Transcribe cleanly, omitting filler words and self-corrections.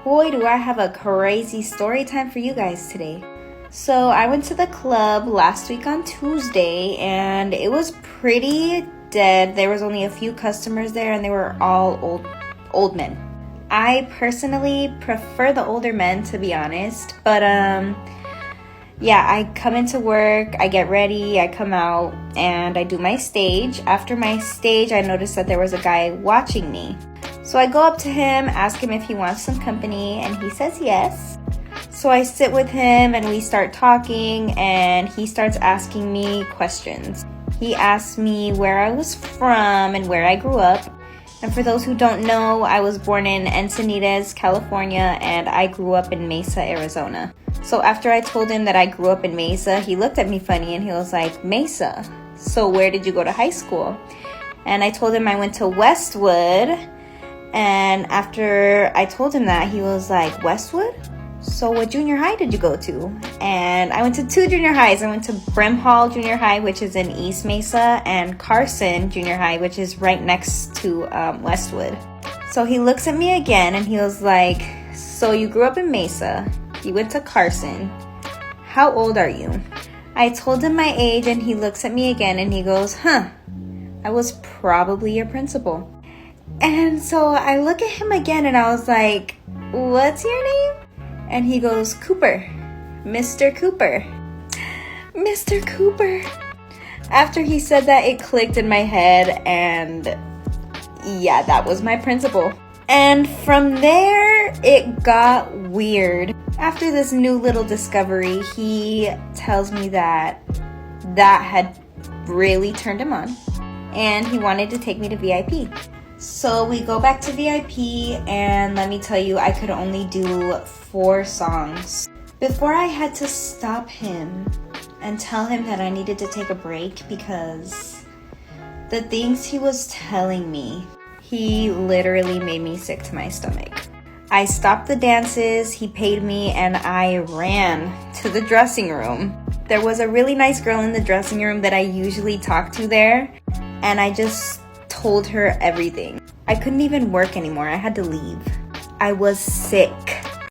boy, do I have a crazy story time for you guys today. So I went to the club last week on Tuesday and it was pretty dead. There was only a few customers there and they were all old men. I personally prefer the older men, to be honest, but yeah, I come into work, I get ready, I come out, and I do my stage. After my stage, I noticed that there was a guy watching me. So I go up to him, ask him if he wants some company, and he says yes. So I sit with him and we start talking, and he starts asking me questions. He asked me where I was from and where I grew up. And for those who don't know, I was born in Encinitas, California, and I grew up in Mesa, Arizona. So after I told him that I grew up in Mesa, he looked at me funny and he was like, Mesa, so where did you go to high school? And I told him I went to Westwood. And after I told him that, he was like, Westwood? So what junior high did you go to? And I went to 2 junior highs. I went to Brimhall Junior High, which is in East Mesa, and Carson Junior High, which is right next to Westwood. So he looks at me again and he was like, so you grew up in Mesa, you went to Carson, how old are you? I told him my age and he looks at me again and he goes, I was probably your principal. And so I look at him again and I was like, what's your name? And he goes, Cooper, Mr. Cooper, Mr. Cooper. After he said that, it clicked in my head, and yeah, that was my principal. And from there, it got weird. After this new little discovery, he tells me that had really turned him on, and he wanted to take me to VIP. So we go back to VIP, and let me tell you, I could only do 4 songs before I had to stop him and tell him that I needed to take a break because the things he was telling me, he literally made me sick to my stomach. I stopped the dances, he paid me, and I ran to the dressing room. There was a really nice girl in the dressing room that I usually talk to there, and I just told her everything. I couldn't even work anymore. I had to leave. I was sick.